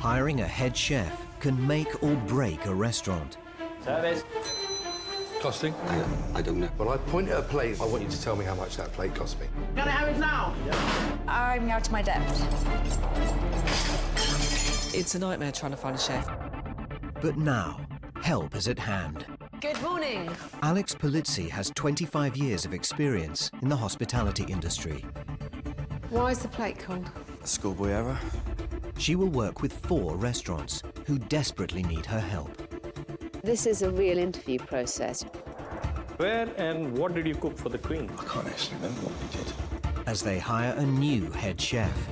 Hiring a head chef can make or break a restaurant. Service. Costing? I don't know. When I point at a plate, I want you to tell me how much that plate cost me. Can I have it now? I'm out of my depth. It's a nightmare trying to find a chef. But now, help is at hand. Good morning. Alex Polizzi has 25 years of experience in the hospitality industry. Why is the plate cold? A schoolboy error. She will work with 4 restaurants who desperately need her help. This is a real interview process. Where and what did you cook for the Queen? I can't actually remember what we did. As they hire a new head chef.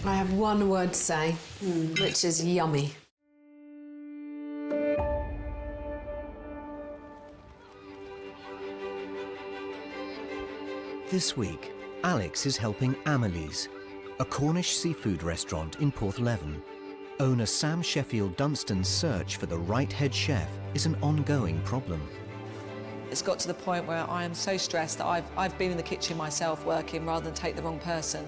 I have one word to say, which is yummy. This week, Alex is helping Amelies, a Cornish seafood restaurant in Porthleven. Owner Sam Sheffield Dunstan's search for the right head chef is an ongoing problem. It's got to the point where I am so stressed that I've been in the kitchen myself working rather than take the wrong person.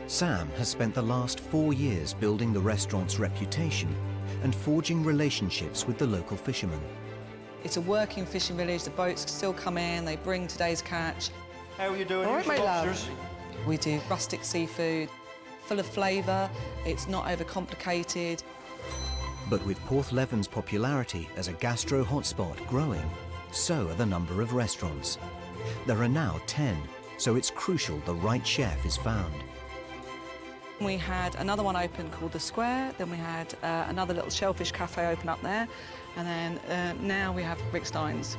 Sam has spent the last 4 years building the restaurant's reputation and forging relationships with the local fishermen. It's a working fishing village, the boats still come in, they bring today's catch. How are you doing? All right, my love. We do rustic seafood, full of flavour, it's not overcomplicated. But with Porthleven's popularity as a gastro hotspot growing, so are the number of restaurants. There are now 10, so it's crucial the right chef is found. We had another one open called The Square, then we had another little shellfish cafe open up there, and then now we have Rick Stein's.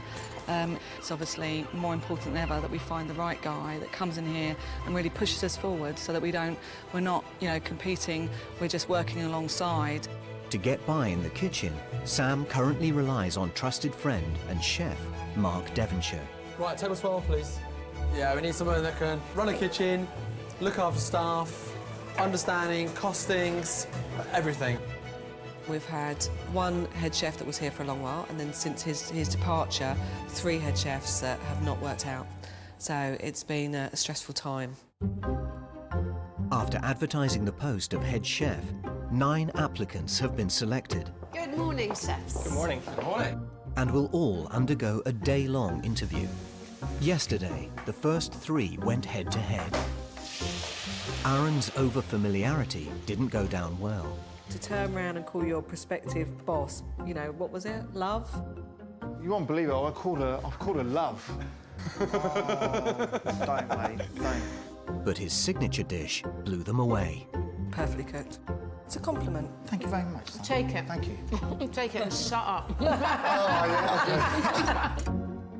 It's obviously more important than ever that we find the right guy that comes in here and really pushes us forward so that we're not, competing, we're just working alongside. To get by in the kitchen, Sam currently relies on trusted friend and chef Mark Devonshire. Right, table 12, please. Yeah, we need someone that can run a kitchen, look after staff, understanding, costings, everything. We've had one head chef that was here for a long while, and then since his departure, 3 head chefs that have not worked out. So it's been a stressful time. After advertising the post of head chef, 9 applicants have been selected. Good morning, chefs. Good morning. Good morning. And will all undergo a day-long interview. Yesterday, the first 3 went head-to-head. Aaron's over-familiarity didn't go down well. To turn around and call your prospective boss, what was it? Love? You won't believe it, I've called her love. Don't, mate, don't. But his signature dish blew them away. Perfectly cooked. It's a compliment. Thank you very much. Take it. Thank you. Take it and shut up.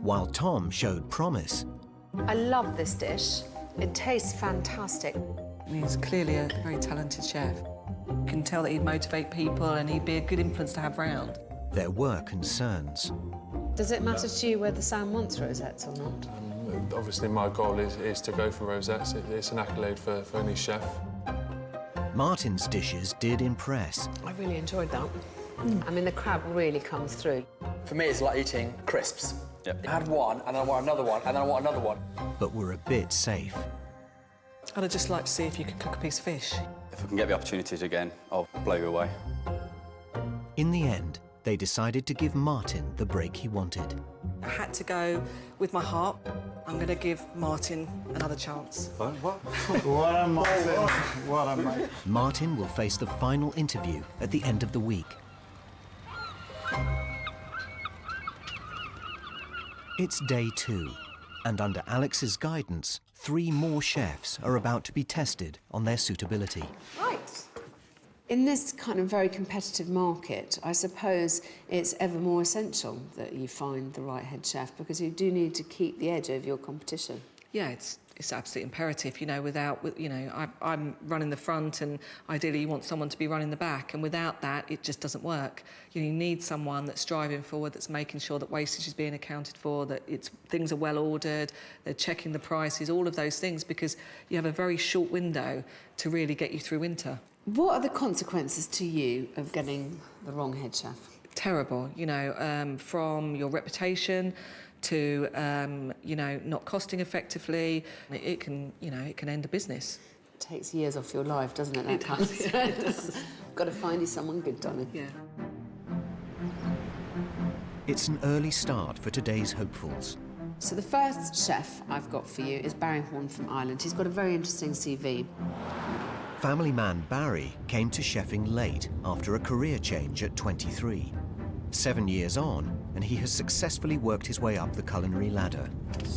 While Tom showed promise, I love this dish. It tastes fantastic. He's clearly a very talented chef. You can tell that he'd motivate people and he'd be a good influence to have round. there were concerns. Does it matter to you whether Sam wants rosettes or not? Obviously, my goal is to go for rosettes. It's an accolade for any chef. Martin's dishes did impress. I really enjoyed that. I mean, the crab really comes through. For me, it's like eating crisps. Yep. I had one, and then I want another one, and then I want another one. But were a bit safe. I'd just like to see if you could cook a piece of fish. If I can get the opportunities again, I'll blow you away. In the end, they decided to give Martin the break he wanted. I had to go with my heart. I'm going to give Martin another chance. What? What a Martin. What a mate. Martin will face the final interview at the end of the week. It's day 2, and under Alex's guidance, 3 more chefs are about to be tested on their suitability. Right. In this kind of very competitive market, I suppose it's ever more essential that you find the right head chef, because you do need to keep the edge over your competition. Yeah, it's absolutely imperative, I'm running the front, and ideally you want someone to be running the back, and without that, it just doesn't work. You need someone that's driving forward, that's making sure that wastage is being accounted for, that things are well ordered, they're checking the prices, all of those things, because you have a very short window to really get you through winter. What are the consequences to you of getting the wrong head chef? Terrible, from your reputation to, not costing effectively. It can end a business. It takes years off your life, doesn't it, that kind of stress? Got to find you someone good, darling. Yeah. It's an early start for today's hopefuls. So the first chef I've got for you is Barry Horn from Ireland. He's got a very interesting CV. Family man Barry came to chefing late after a career change at 23. 7 years on, and he has successfully worked his way up the culinary ladder.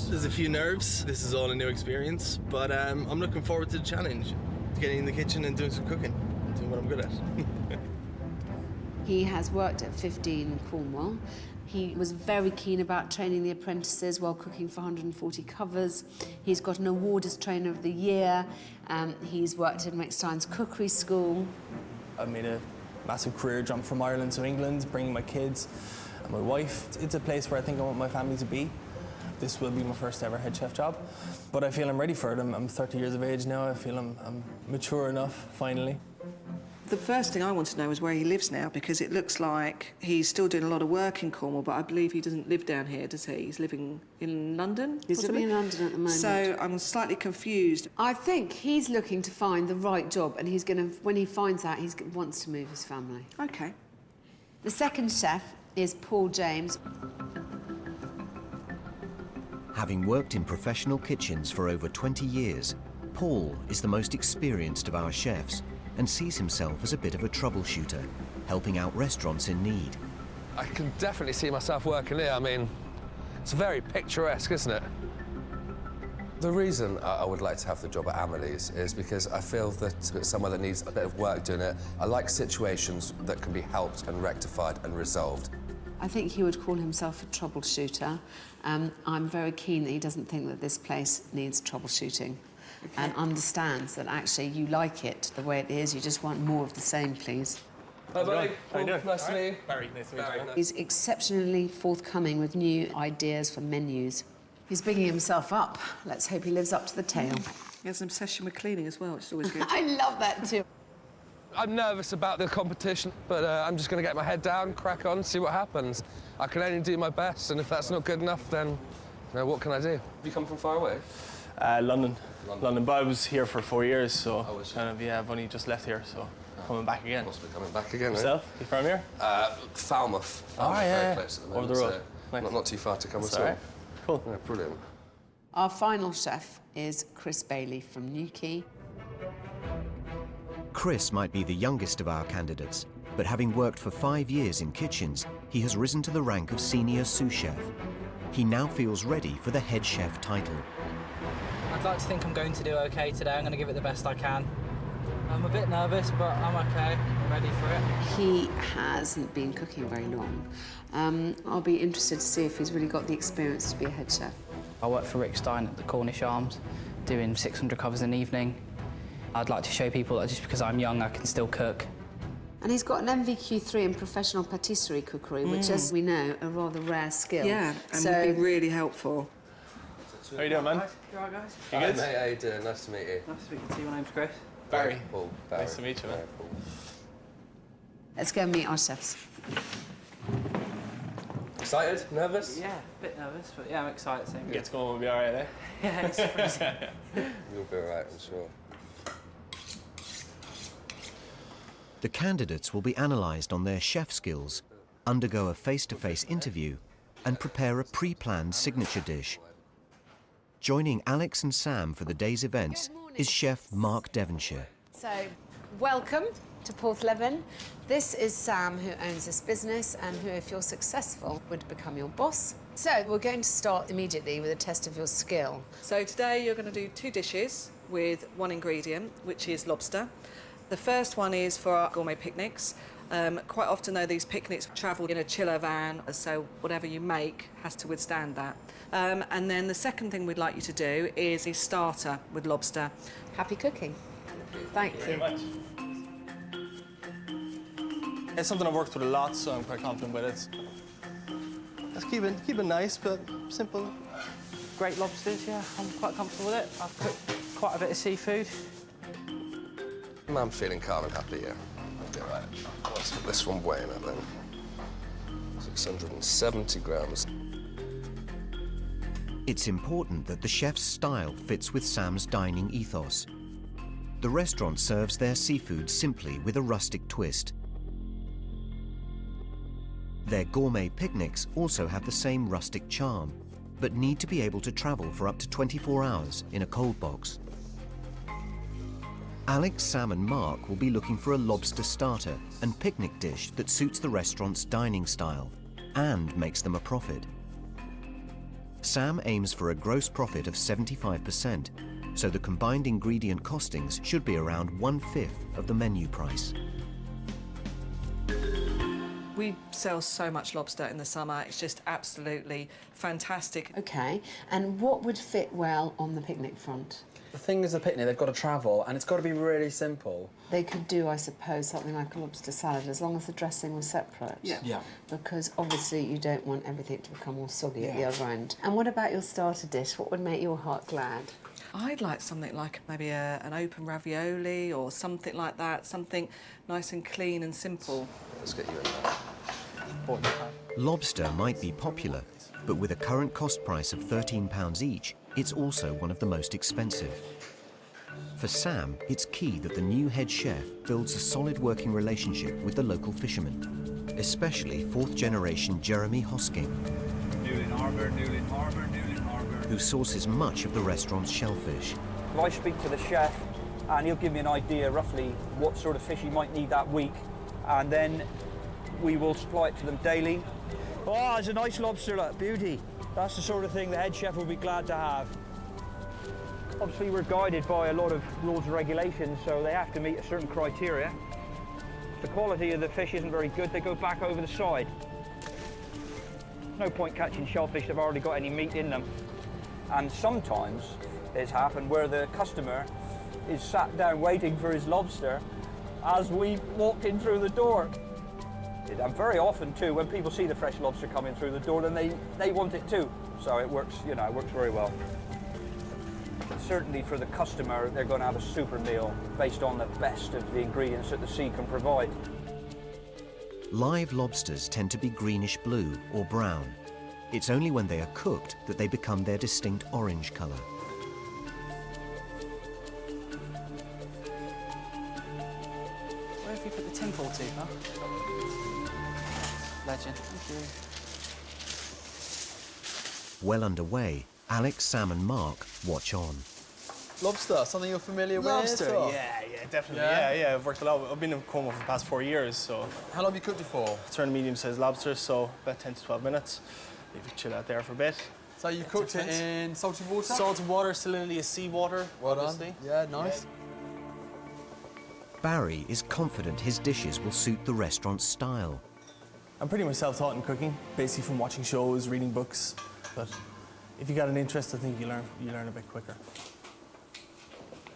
There's a few nerves. This is all a new experience, but I'm looking forward to the challenge. Getting in the kitchen and doing some cooking, doing what I'm good at. He has worked at 15 Cornwall. He was very keen about training the apprentices while cooking for 140 covers. He's got an award as Trainer of the Year. He's worked in Rick Stein's cookery school. I've made a massive career jump from Ireland to England, bringing my kids and my wife. It's a place where I think I want my family to be. This will be my first ever head chef job, but I feel I'm ready for it. I'm 30 years of age now. I feel I'm mature enough, finally. The first thing I want to know is where he lives now, because it looks like he's still doing a lot of work in Cornwall, but I believe he doesn't live down here, does he? He's living in London? He's living in London at the moment. So I'm slightly confused. I think he's looking to find the right job, and he's going to, when he finds out, he wants to move his family. OK. The second chef is Paul James. Having worked in professional kitchens for over 20 years, Paul is the most experienced of our chefs and sees himself as a bit of a troubleshooter, helping out restaurants in need. I can definitely see myself working here. I mean, it's very picturesque, isn't it? The reason I would like to have the job at Amelies is because I feel that it's somewhere that needs a bit of work doing it. I like situations that can be helped and rectified and resolved. I think he would call himself a troubleshooter. I'm very keen that he doesn't think that this place needs troubleshooting. Okay. And understands that actually you like it the way it is, you just want more of the same, please. Hi, buddy. How you doing? Nice to meet you. Barry, nice to meet you. He's exceptionally forthcoming with new ideas for menus. He's bigging himself up. Let's hope he lives up to the tale. He has an obsession with cleaning as well, which is always good. I love that too. I'm nervous about the competition, but I'm just going to get my head down, crack on, see what happens. I can only do my best, and if that's not good enough, then what can I do? Have you come from far away? London, but I was here for 4 years, so I've only just left here, so coming back again. Must be coming back again, Yourself? You from here? Falmouth. Yeah. Very close at the Over moment, the road. so Nice. not too far to come That's at all. all right. Cool. Yeah, brilliant. Our final chef is Chris Bailey from Newquay. Chris might be the youngest of our candidates, but having worked for 5 years in kitchens, he has risen to the rank of senior sous chef. He now feels ready for the head chef title. I'd like to think I'm going to do OK today. I'm going to give it the best I can. I'm a bit nervous, but I'm OK. I'm ready for it. He hasn't been cooking very long. I'll be interested to see if he's really got the experience to be a head chef. I work for Rick Stein at the Cornish Arms, doing 600 covers an evening. I'd like to show people that just because I'm young, I can still cook. And he's got an NVQ3 in professional patisserie cookery, which, as we know, a rather rare skill. Yeah, and so would be really helpful. How you doing, man? You all right, guys? You Hi, good? mate, how you doing? Nice to meet you. Nice to meet you. My name's Chris. Barry. Paul. Barry. Nice to meet you, man. Barry, Paul. let's go and meet our chefs. Excited? Nervous? Yeah, a bit nervous, but yeah, I'm excited. Same. Get to go and we'll be all right, eh? Yeah, it's freezing. You'll be all right, I'm sure. The candidates will be analysed on their chef skills, undergo a face-to-face interview, and prepare a pre-planned signature dish. Joining Alex and Sam for the day's events is chef Mark Devonshire. So, welcome to Porthleven. This is Sam, who owns this business and who, if you're successful, would become your boss. So, we're going to start immediately with a test of your skill. So today you're going to do 2 dishes with 1 ingredient, which is lobster. The first one is for our gourmet picnics. Quite often, though, these picnics travel in a chiller van, so whatever you make has to withstand that. And then the second thing we'd like you to do is a starter with lobster. Happy cooking. Thank you. Very much. It's something I've worked with a lot, so I'm quite confident with it. Just keep it nice, but simple. Great lobsters, yeah. I'm quite comfortable with it. I've cooked quite a bit of seafood. I'm feeling calm and happy, yeah. I'll be all right. What's this one weighing at then? 670 grams. It's important that the chef's style fits with Sam's dining ethos. The restaurant serves their seafood simply with a rustic twist. Their gourmet picnics also have the same rustic charm, but need to be able to travel for up to 24 hours in a cold box. Alex, Sam and Mark will be looking for a lobster starter and picnic dish that suits the restaurant's dining style and makes them a profit. Sam aims for a gross profit of 75%, so the combined ingredient costings should be around 1/5 of the menu price. We sell so much lobster in the summer, it's just absolutely fantastic. OK, and what would fit well on the picnic front? The thing is, the picnic, they've got to travel, and it's got to be really simple. They could do, I suppose, something like a lobster salad, as long as the dressing was separate. Yeah. Because obviously you don't want everything to become all soggy at the other end. And what about your starter dish? What would make your heart glad? I'd like something like maybe an open ravioli or something like that, something nice and clean and simple. Let's get you in there. Lobster might be popular, but with a current cost price of £13 each, it's also one of the most expensive. For Sam, it's key that the new head chef builds a solid working relationship with the local fishermen, especially fourth-generation Jeremy Hosking, who sources much of the restaurant's shellfish. I speak to the chef and he'll give me an idea roughly what sort of fish he might need that week, and then we will supply it to them daily. Oh, it's a nice lobster, look, beauty. That's the sort of thing the head chef will be glad to have. Obviously, we're guided by a lot of rules and regulations, so they have to meet a certain criteria. If the quality of the fish isn't very good, they go back over the side. No point catching shellfish that have already got any meat in them. And sometimes it's happened where the customer is sat down waiting for his lobster as we walk in through the door. And very often too, when people see the fresh lobster coming through the door, then they want it too. So it works, you know, it works very well. Certainly for the customer, they're going to have a super meal based on the best of the ingredients that the sea can provide. Live lobsters tend to be greenish-blue or brown. It's only when they are cooked that they become their distinct orange colour. Where have you put the tin-foil to, huh? Legend. Thank you. Well underway, Alex, Sam and Mark watch on. Lobster, something you're familiar Lobster, with? Or? yeah, definitely. Yeah, I've worked a lot. I've been in Como for the past 4 years, so. How long have you cooked it for? It's around a medium-sized lobster, so about 10 to 12 minutes. Leave it chill out there for a bit. So you cooked it in salted water? Salted water, salinity is seawater. Well obviously. done. Yeah, nice. Barry is confident his dishes will suit the restaurant's style. I'm pretty much self-taught in cooking, basically from watching shows, reading books. But if you got an interest, I think you learn a bit quicker.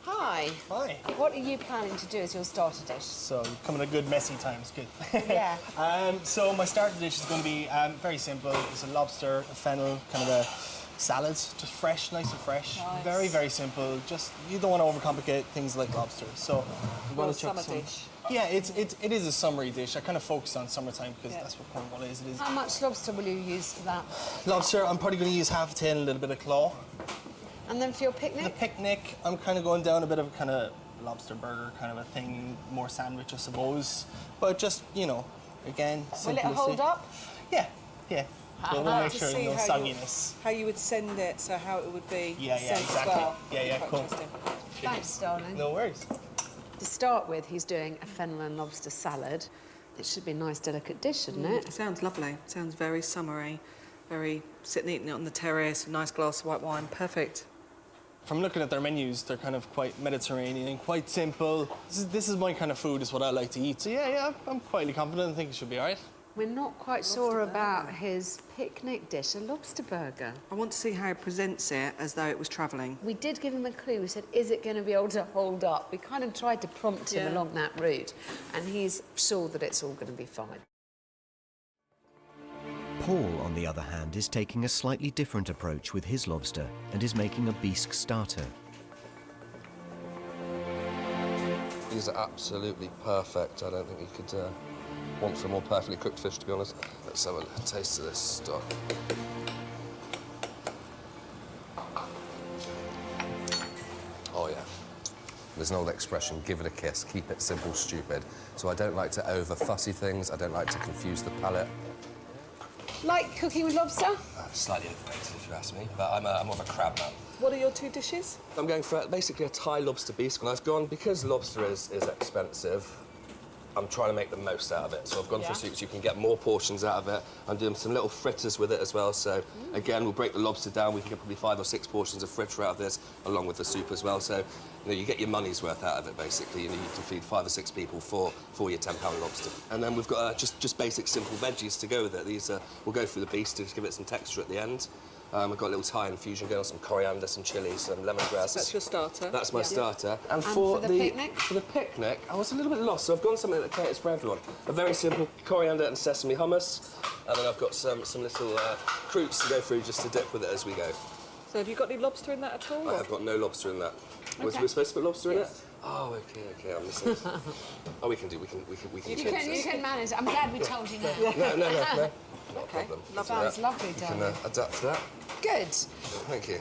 Hi. Hi. What are you planning to do as your starter dish? So coming at good messy times, good. Yeah. So my starter dish is going to be very simple. It's a lobster, a fennel, kind of a salad, just fresh, nice and fresh. Nice. Very, very simple. Just you don't want to overcomplicate things like lobster. So I'm going to chuck summer some. dish. Yeah, it is a summery dish. I kind of focus on summertime because that's what Cornwall is. It is. How much lobster will you use for that? Lobster, I'm probably going to use half a tin, a little bit of claw. And then for your picnic? The picnic, I'm kind of going down a bit of kind of lobster burger kind of a thing, more sandwich, I suppose. But just, you know, again, simplicity. Will it hold up? Yeah. We'll make sure see there's no how sogginess. How you would send it, so how it would be Yeah, sent exactly. as well. Yeah, Quite cool. interesting. Thanks, darling. No worries. To start with, he's doing a fennel and lobster salad. It should be a nice, delicate dish, shouldn't it? It sounds lovely. Sounds very summery, very sitting eating it on the terrace, a nice glass of white wine, perfect. From looking at their menus, they're kind of quite Mediterranean, quite simple. This is my kind of food, is what I like to eat. So yeah, I'm quietly confident. I think it should be all right. We're not quite sure about his picnic dish, a lobster burger. I want to see how he presents it as though it was travelling. We did give him a clue. We said, is it going to be able to hold up? We kind of tried to prompt him along that route, and he's sure that it's all going to be fine. Paul, on the other hand, is taking a slightly different approach with his lobster and is making a bisque starter. These are absolutely perfect. I don't think you could want for a more perfectly cooked fish, to be honest. Let's have a taste of this stock. Oh, yeah. There's an old expression, give it a kiss, keep it simple, stupid. So I don't like to over-fussy things, I don't like to confuse the palate. Like cooking with lobster? Slightly overrated, if you ask me, but I'm more of a crab man. What are your two dishes? I'm going for basically a Thai lobster bisque, and I've gone, because lobster is expensive, I'm trying to make the most out of it. So I've gone for so you can get more portions out of it. I'm doing some little fritters with it as well. So again, we'll break the lobster down. We can get probably 5 or 6 portions of fritter out of this, along with the soup as well. So you get your money's worth out of it, basically. You can feed 5 or 6 people for your £10 lobster. And then we've got just basic, simple veggies to go with it. These we'll go through the beast to give it some texture at the end. I've got a little Thai infusion going on, some coriander, some chilli, some lemongrass. That's your starter? That's my starter. And for the picnic? For the picnic, I was a little bit lost, so I've gone something that caters for everyone. A very simple coriander and sesame hummus, and then I've got some little fruits to go through just to dip with it as we go. So have you got any lobster in that at all? I have got no lobster in that. Was we supposed to put lobster in it? Oh, okay, I'm missing it. Oh, we can You can manage. I'm glad we told you now. No. Not a problem. Sounds lovely, You darling. can adapt to that. Good. Thank you.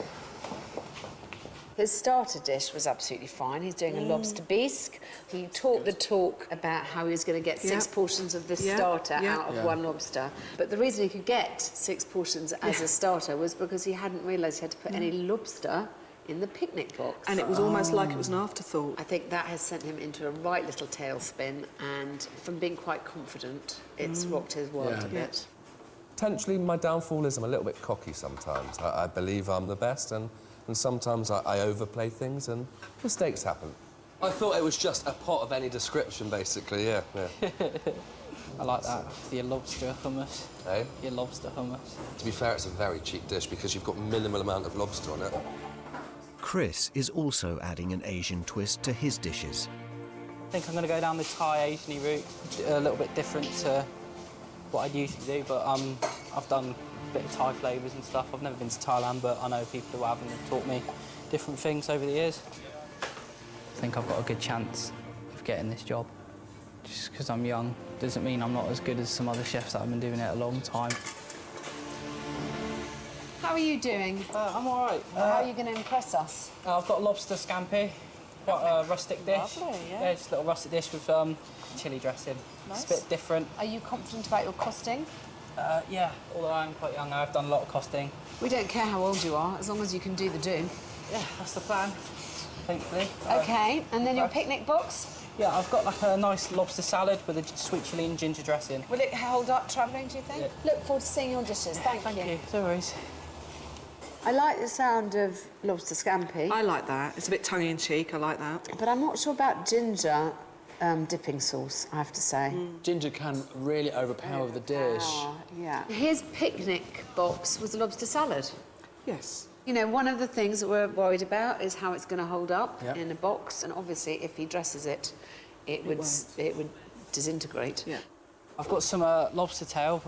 His starter dish was absolutely fine. He's doing a lobster bisque. He talked the talk about how he was going to get 6 portions of the starter out of 1 lobster. But the reason he could get 6 portions as a starter was because he hadn't realised he had to put any lobster in the picnic box. And it was almost like it was an afterthought. I think that has sent him into a right little tailspin, and from being quite confident, it's rocked his world a bit. Potentially, my downfall is I'm a little bit cocky sometimes. I believe I'm the best, and sometimes I overplay things, and mistakes happen. I thought it was just a pot of any description, basically, yeah. I like that. Your lobster hummus. Eh? Your lobster hummus. To be fair, it's a very cheap dish because you've got minimal amount of lobster on it. Chris is also adding an Asian twist to his dishes. I think I'm going to go down the Thai Asian route, a little bit different to what I'd usually do, but I've done a bit of Thai flavours and stuff. I've never been to Thailand, but I know people who have and have taught me different things over the years. I think I've got a good chance of getting this job. Just because I'm young doesn't mean I'm not as good as some other chefs that have been doing it a long time. How are you doing? I'm all right. How are you going to impress us? I've got lobster scampi, quite a rustic dish. Lovely, Yeah, just a little rustic dish with chilli dressing. Nice. It's a bit different. Are you confident about your costing? Yeah, although I'm quite young, I've done a lot of costing. We don't care how old you are, as long as you can do the do. Yeah, that's the plan, thankfully. OK, and then your picnic box? Yeah, I've got like a nice lobster salad with a sweet chilli and ginger dressing. Will it hold up travelling, do you think? Yeah. Look forward to seeing your dishes. Thank you. No worries. I like the sound of lobster scampi. I like that. It's a bit tongue-in-cheek, I like that. But I'm not sure about ginger dipping sauce, I have to say. Ginger can really overpower the dish. Yeah. His picnic box was a lobster salad. Yes. You know, one of the things that we're worried about is how it's going to hold up in a box, and obviously if he dresses it, it would disintegrate. Yeah. I've got some lobster tail,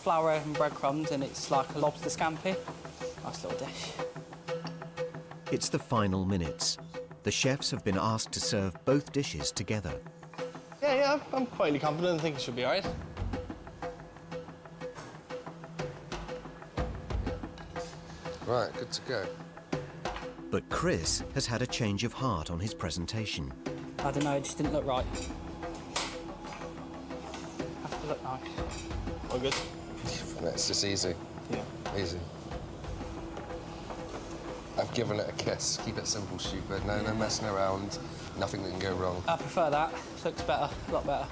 flour and breadcrumbs, and it's like a lobster scampi. Nice little dish. It's the final minutes. The chefs have been asked to serve both dishes together. Yeah, I'm quietly confident. I think it should be all right. Right, good to go. But Chris has had a change of heart on his presentation. I don't know, it just didn't look right. Has to look nice. All good? It's just easy. Yeah. Easy. I've given it a kiss. Keep it simple, stupid. No messing around. Nothing that can go wrong. I prefer that. Looks better, a lot better.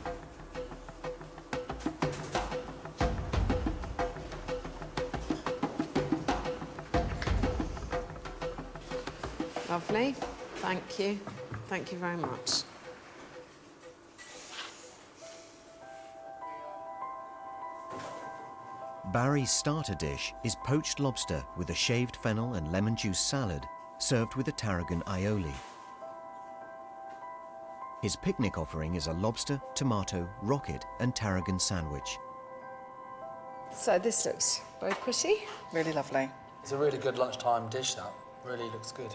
Lovely. Thank you. Thank you very much. Barry's starter dish is poached lobster with a shaved fennel and lemon juice salad, served with a tarragon aioli. His picnic offering is a lobster, tomato, rocket and tarragon sandwich. So this looks very pretty. Really lovely. It's a really good lunchtime dish, that. Really looks good.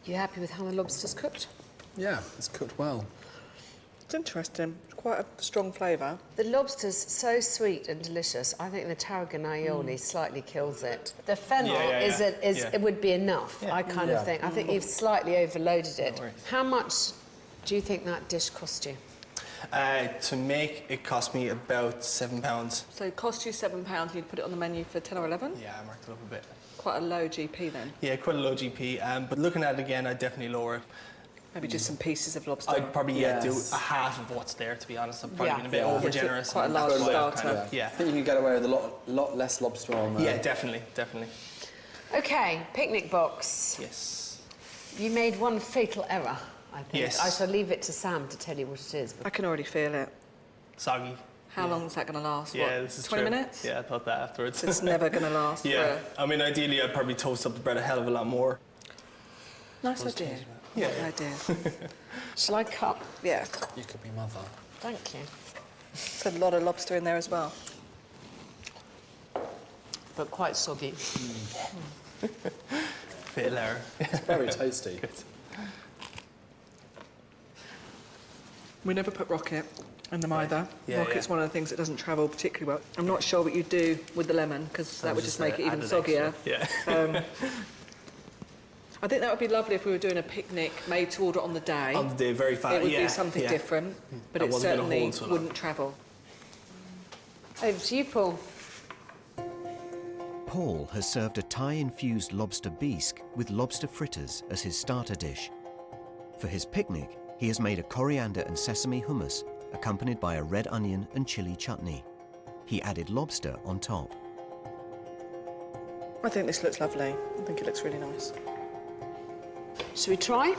You happy with how the lobster's cooked? Yeah, it's cooked well. It's interesting. It's quite a strong flavour. The lobster's so sweet and delicious. I think the tarragon aioli slightly kills it. The fennel it would be enough, I kind of think. I think you've slightly overloaded it. How much do you think that dish cost you? To make, it cost me about £7. So it cost you £7, you'd put it on the menu for 10 or 11? Yeah, I marked it up a bit. Quite a low GP then? Yeah, quite a low GP, but looking at it again, I'd definitely lower it. Maybe just some pieces of lobster. I'd probably do a half of what's there, to be honest. I'm probably being a bit over-generous. Quite a large starter. Kind of, I think you can get away with a lot less lobster on there. Yeah, definitely. OK, picnic box. Yes. You made one fatal error, I think. Yes. I shall leave it to Sam to tell you what it is. I can already feel it. Soggy. How long is that going to last? Yeah, what, this is 20 true. minutes? Yeah, I thought that afterwards. It's never going to last. Yeah, I mean, ideally, I'd probably toast up the bread a hell of a lot more. Nice idea. Yeah. What idea. Shall I cut? Yeah. You could be mother. Thank you. There's a lot of lobster in there as well. But quite soggy. Fatal error. It's very tasty. We never put rocket in them either. Yeah, Rocket's one of the things that doesn't travel particularly well. I'm not sure what you do with the lemon, because that would just make it even soggier. Yeah. I think that would be lovely if we were doing a picnic made to order on the day. On the day, very fast. It would be something different, but it certainly so wouldn't travel. Over to you, Paul. Paul has served a Thai-infused lobster bisque with lobster fritters as his starter dish. For his picnic, he has made a coriander and sesame hummus, accompanied by a red onion and chili chutney. He added lobster on top. I think this looks lovely. I think it looks really nice. Should we try?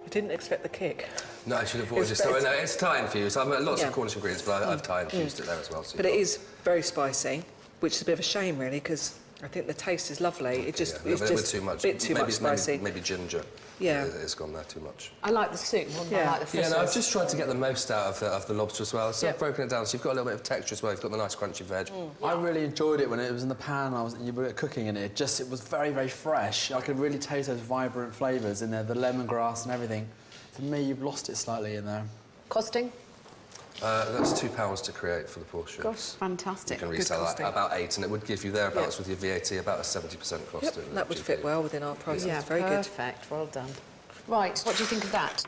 I didn't expect the kick. No, I should have avoided it. So, no, it's Thai-infused. I've lots of Cornish ingredients, but I've Thai-infused it there as well. So but it is very spicy, which is a bit of a shame, really, because I think the taste is lovely. It just it's just too much. A bit too much spicy. Maybe ginger. Yeah. It's gone there too much. I like the soup more than I like the fritters. Yeah, no, I've just tried to get the most out of the lobster as well. So I've broken it down, so you've got a little bit of texture as well. You've got the nice crunchy veg. I really enjoyed it when it was in the pan. You were cooking in it. It was very, very fresh. I could really taste those vibrant flavours in there, the lemongrass and everything. For me, you've lost it slightly in there. Costing? That's £2 to create for the portion. Gosh, fantastic. You can resell that at about 8, and it would give you thereabouts with your VAT about a 70% cost. Yep, that would fit well within our prices. Yeah, very perfect. Well done. Right, what do you think of that?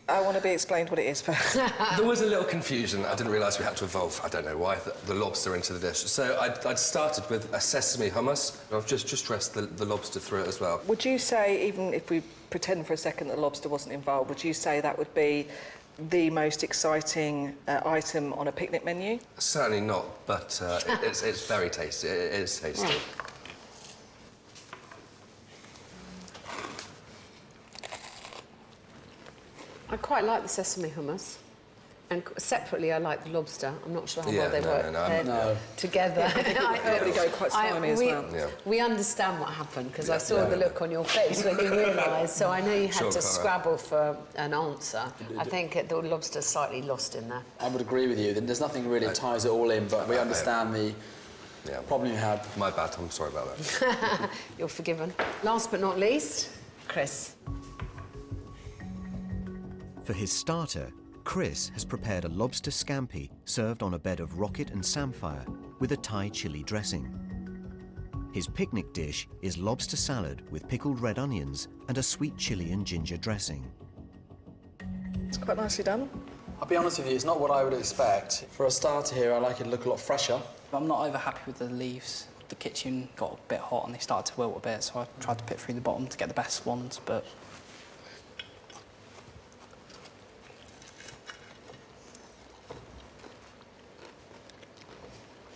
I want to be explained what it is first. There was a little confusion. I didn't realise we had to evolve, I don't know why, the lobster into the dish. So I'd started with a sesame hummus. I've just dressed the lobster through it as well. Would you say, even if we pretend for a second that lobster wasn't involved, would you say that would be the most exciting item on a picnic menu? Certainly not, but it's very tasty. It is tasty. Yeah. I quite like the sesame hummus. And separately, I like the lobster. I'm not sure how well they work together. They go quite slimy as well. Yeah. We understand what happened, because I saw the look on your face when you realised, so I know you had to scrabble for an answer. I think the lobster's slightly lost in there. I would agree with you. There's nothing really ties it all in, but we understand the problem you had. My bad, I'm sorry about that. You're forgiven. Last but not least, Chris. For his starter, Chris has prepared a lobster scampi served on a bed of rocket and samphire with a Thai chili dressing. His picnic dish is lobster salad with pickled red onions and a sweet chili and ginger dressing. It's quite nicely done. I'll be honest with you, it's not what I would expect. For a starter here, I like it to look a lot fresher. I'm not over happy with the leaves. The kitchen got a bit hot and they started to wilt a bit, so I tried to pick through the bottom to get the best ones, but...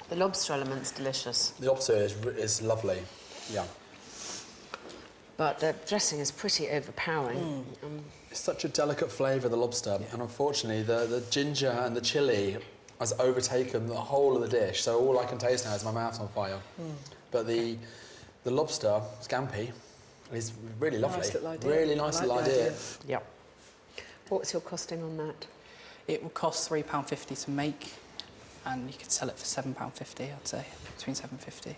The lobster element's delicious. The lobster is lovely, yeah. But the dressing is pretty overpowering. It's such a delicate flavour, the lobster, and unfortunately the ginger and the chilli has overtaken the whole of the dish, so all I can taste now is my mouth's on fire. But the lobster scampi is really lovely. Nice little idea. Really nice little idea. Yep. What's your costing on that? It would cost £3.50 to make, and you could sell it for £7.50, I'd say, between £7.50.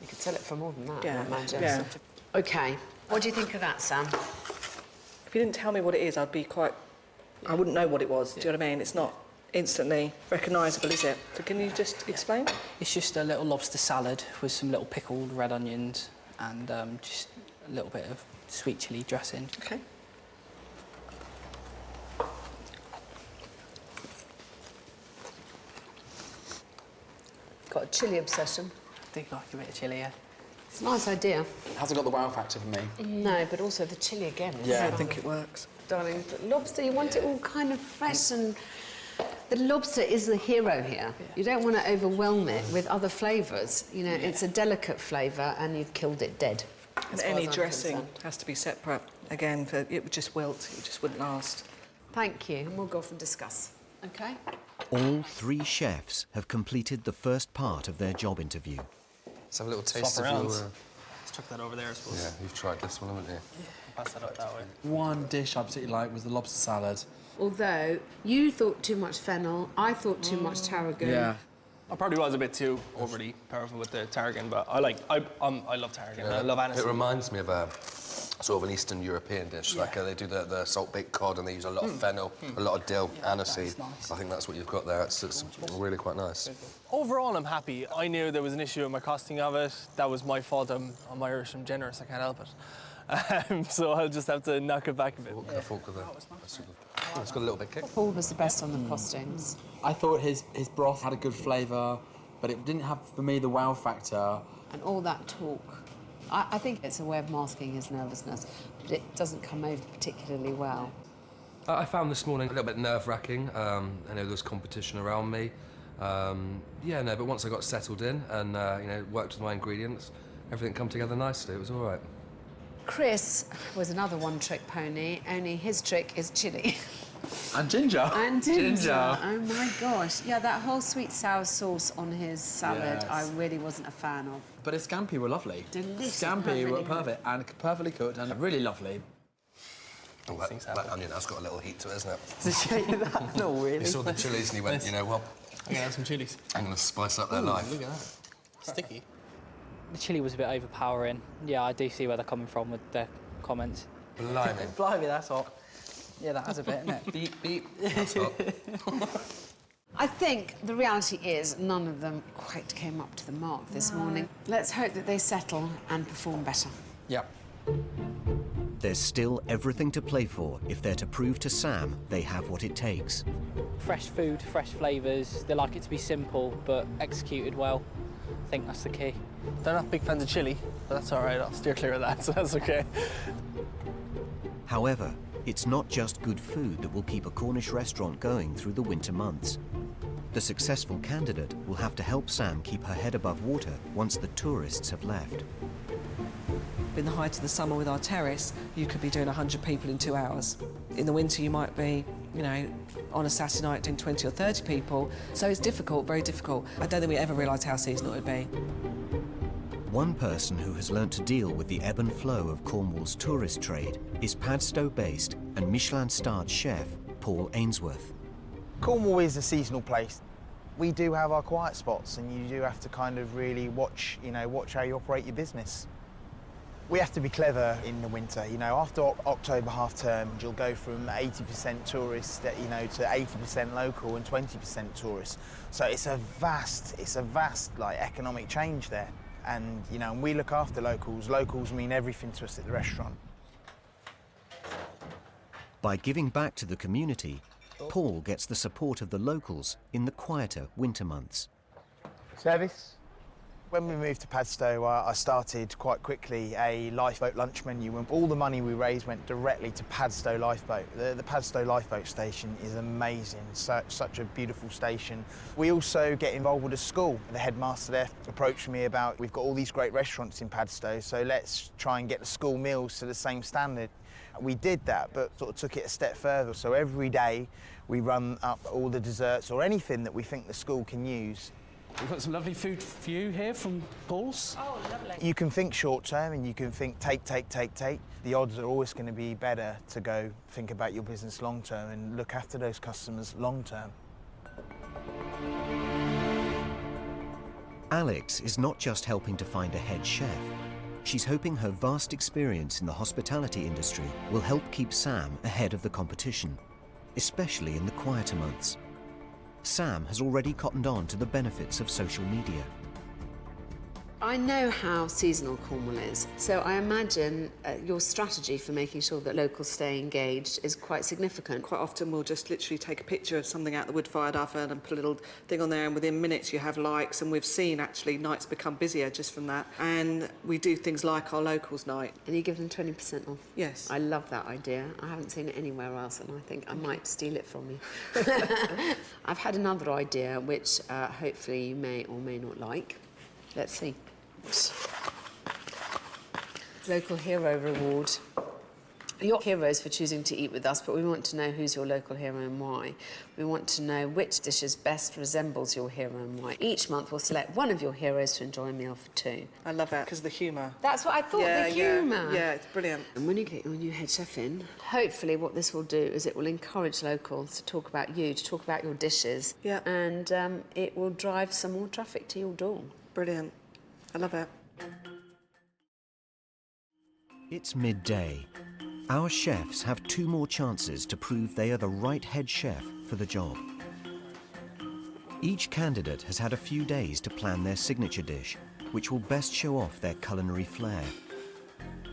You could sell it for more than that, Yeah, I imagine. yeah. OK. What do you think of that, Sam? If you didn't tell me what it is, I'd be quite... I wouldn't know what it was, do you know what I mean? It's not instantly recognisable, is it? So can you just explain? It's just a little lobster salad with some little pickled red onions and just a little bit of sweet chilli dressing. OK. Got a chilli obsession. I do like a bit of chilli, yeah. It's a nice idea. It hasn't got the wow factor for me. No, but also the chilli again. Yeah. I think it works. Darling, but lobster, you want it all kind of fresh and... The lobster is the hero here. You don't want to overwhelm it with other flavours. You know, it's a delicate flavour and you've killed it dead. And any dressing has to be separate. Again, it would just wilt, it just wouldn't last. Thank you, and we'll go off and discuss. OK? All 3 chefs have completed the first part of their job interview. Let's have a little taste Swap of around. your... Let's chuck that over there, I suppose. Yeah, you've tried this one, haven't you? Pass that out that way. One dish I particularly liked was the lobster salad. Although you thought too much fennel, I thought too much tarragon. Yeah. I probably was a bit too overly powerful with the tarragon, but I love tarragon. I love aniseed. It reminds me of a sort of an Eastern European dish. Like they do the salt-baked cod and they use a lot of fennel, a lot of dill, aniseed. Nice. I think that's what you've got there. It's really quite nice. Overall, I'm happy. I knew there was an issue with my costing of it. That was my fault. I'm Irish, I'm generous, I can't help it. So I'll just have to knock it back a bit. A fork of it's got a little bit kick. Paul was the best on the costings. I thought his broth had a good flavour, but it didn't have, for me, the wow factor. And all that talk. I think it's a way of masking his nervousness, but it doesn't come over particularly well. I found this morning a little bit nerve-wracking. I know there was competition around me. But once I got settled in and worked with my ingredients, everything come together nicely. It was all right. Chris was another one-trick pony, only his trick is chilli. And ginger. And ginger. Oh, my gosh. Yeah, that whole sweet-sour sauce on his salad, I really wasn't a fan of. But his scampi were lovely. Delicious. Scampi were perfect and perfectly cooked and really lovely. Oh, that onion has got a little heat to it, isn't it? No, really. He saw the chilies and he went, you know what? I'm gonna have some chilies. I'm going to spice up their life. Look at that. Sticky. The chilli was a bit overpowering. Yeah, I do see where they're coming from with their comments. Blimey. Blimey, that's hot. Yeah, that has a bit, isn't it? Beep, beep. That's hot. I think the reality is none of them quite came up to the mark this morning. Let's hope that they settle and perform better. Yep. There's still everything to play for if they're to prove to Sam they have what it takes. Fresh food, fresh flavours. They like it to be simple, but executed well. I think that's the key. They're not big fans of chili, but that's all right. I'll steer clear of that, so that's OK. However, it's not just good food that will keep a Cornish restaurant going through the winter months. The successful candidate will have to help Sam keep her head above water once the tourists have left. In the height of the summer with our terrace, you could be doing 100 people in 2 hours. In the winter, you might be, on a Saturday night doing 20 or 30 people. So it's difficult, very difficult. I don't think we ever realised how seasonal it would be. One person who has learnt to deal with the ebb and flow of Cornwall's tourist trade is Padstow-based and Michelin-starred chef Paul Ainsworth. Cornwall is a seasonal place. We do have our quiet spots, and you do have to kind of really watch how you operate your business. We have to be clever in the winter. After October half term, you'll go from 80% tourists, to 80% local and 20% tourists. So it's a vast economic change there. And and we look after locals. Locals mean everything to us at the restaurant. By giving back to the community, Paul gets the support of the locals in the quieter winter months. Service. When we moved to Padstow, I started quite quickly a lifeboat lunch menu, and all the money we raised went directly to Padstow Lifeboat. The Padstow Lifeboat station is amazing, such a beautiful station. We also get involved with a school. The headmaster there approached me about, we've got all these great restaurants in Padstow, so let's try and get the school meals to the same standard. We did that, but sort of took it a step further. So every day we run up all the desserts or anything that we think the school can use. We've got some lovely food for you here from Paul's. Oh, lovely. You can think short term and you can think take. The odds are always going to be better to go think about your business long term and look after those customers long term. Alex is not just helping to find a head chef. She's hoping her vast experience in the hospitality industry will help keep Sam ahead of the competition, especially in the quieter months. Sam has already cottoned on to the benefits of social media. I know how seasonal Cornwall is, so I imagine your strategy for making sure that locals stay engaged is quite significant. Quite often we'll just literally take a picture of something out the wood-fired oven and put a little thing on there, and within minutes you have likes, and we've seen actually nights become busier just from that. And we do things like our locals night. And you give them 20% off? Yes. I love that idea. I haven't seen it anywhere else, and I think I might steal it from you. I've had another idea which hopefully you may or may not like. Let's see. Local Hero Reward. You're heroes for choosing to eat with us, but we want to know who's your local hero and why. We want to know which dishes best resembles your hero and why. Each month we'll select one of your heroes to enjoy a meal for two. I love that because of the humour. That's what I thought, the humour. Yeah, it's brilliant. And when you get your new head chef in, hopefully what this will do is it will encourage locals to talk about you, to talk about your dishes. Yeah. And it will drive some more traffic to your door. Brilliant. I love it. It's midday. Our chefs have 2 more chances to prove they are the right head chef for the job. Each candidate has had a few days to plan their signature dish, which will best show off their culinary flair.